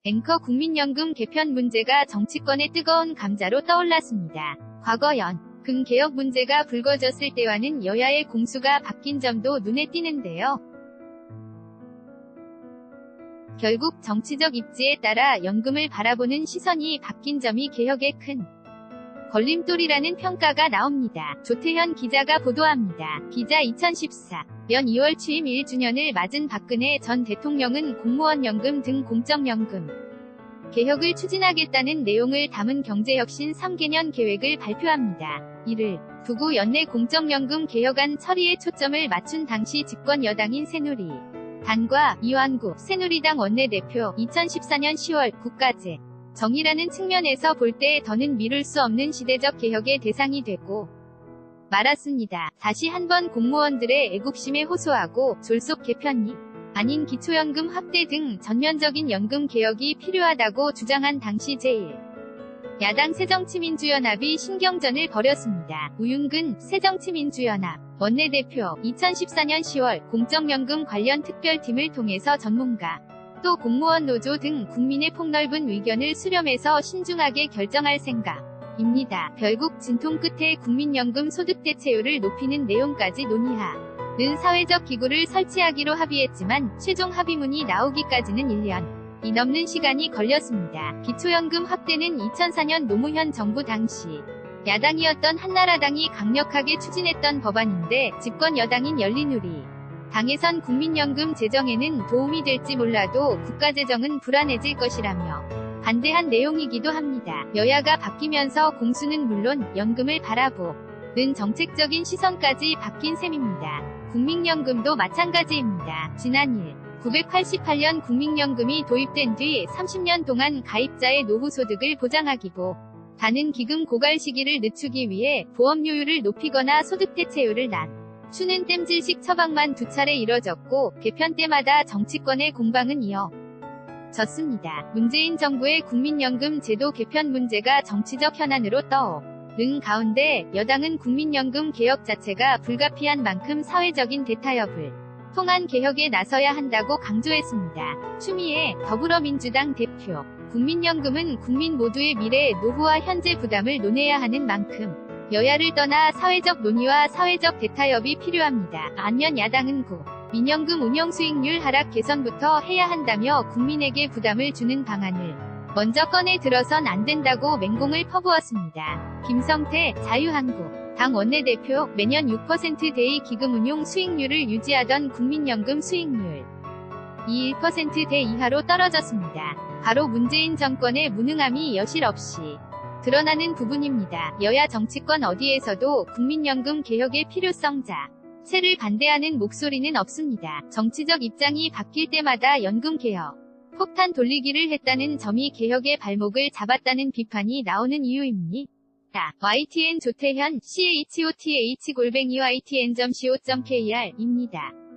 앵커 국민연금 개편 문제가 정치권의 뜨거운 감자로 떠올랐습니다. 과거 연금 개혁 문제가 불거졌을 때와는 여야의 공수가 바뀐 점도 눈에 띄는데요. 결국 정치적 입지에 따라 연금을 바라보는 시선이 바뀐 점이 개혁의 큰 걸림돌이라는 평가가 나옵니다. 조태현 기자가 보도합니다. 기자 2014년 2월 취임 1주년을 맞은 박근혜 전 대통령은 공무원 연금 등 공적연금 개혁을 추진하겠다는 내용을 담은 경제혁신 3개년 계획을 발표합니다. 이를 두고 연내 공적연금 개혁안 처리에 초점을 맞춘 당시 집권 여당인 새누리당과 이완구 새누리당 원내대표 2014년 10월 국가재 정의라는 측면에서 볼 때 더는 미룰 수 없는 시대적 개혁의 대상이 되고 말았습니다. 다시 한번 공무원들의 애국심에 호소하고 졸속 개편이 아닌 기초연금 확대 등 전면적인 연금 개혁이 필요하다고 주장한 당시 제1야당 새정치민주연합이 신경전을 벌였습니다. 우윤근 새정치민주연합 원내대표 2014년 10월 공적연금 관련 특별팀을 통해서 전문가 또 공무원 노조 등 국민의 폭넓은 의견을 수렴해서 신중하게 결정할 생각입니다. 결국 진통 끝에 국민연금 소득대체율을 높이는 내용까지 논의하는 사회적 기구를 설치하기로 합의했지만 최종 합의문이 나오기까지는 1년이 넘는 시간이 걸렸습니다. 기초연금 확대는 2004년 노무현 정부 당시 야당이었던 한나라당이 강력하게 추진했던 법안인데 집권 여당인 열린우리당에선 국민연금 제정에는 도움이 될지 몰라도 국가재정은 불안해질 것이라며 반대한 내용이기도 합니다. 여야가 바뀌면서 공수는 물론 연금을 바라보는 정책적인 시선까지 바뀐 셈입니다. 국민연금도 마찬가지입니다. 지난 1988년 국민연금이 도입된 뒤 30년 동안 가입자의 노후소득을 보장하기보다는 기금 고갈 시기를 늦추기 위해 보험료율을 높이거나 소득대체율을 낮추는 땜질식 처방만 2차례 이뤄졌고 개편 때마다 정치권의 공방은 이어졌습니다. 문재인 정부의 국민연금 제도 개편 문제가 정치적 현안으로 떠오른 가운데 여당은 국민연금 개혁 자체가 불가피한 만큼 사회적인 대타협을 통한 개혁에 나서야 한다고 강조했습니다. 추미애 더불어민주당 대표 국민연금은 국민 모두의 미래 노후와 현재 부담을 논해야 하는 만큼 여야를 떠나 사회적 논의와 사회적 대타협이 필요합니다. 반면 야당은 국민연금 운영 수익률 하락 개선부터 해야 한다며 국민에게 부담을 주는 방안을 먼저 꺼내 들어선 안 된다고 맹공을 퍼부었습니다. 김성태 자유한국당 원내대표 매년 6%대의 기금운용 수익률을 유지하던 국민연금 수익률 1%대 이하로 떨어졌습니다. 바로 문재인 정권의 무능함이 여실없이 드러나는 부분입니다. 여야 정치권 어디에서도 국민연금 개혁의 필요성 자체를 반대하는 목소리는 없습니다. 정치적 입장이 바뀔 때마다 연금 개혁 폭탄 돌리기를 했다는 점이 개혁의 발목을 잡았다는 비판이 나오는 이유입니다. YTN 조태현 CHOTH_YTN.co.kr입니다.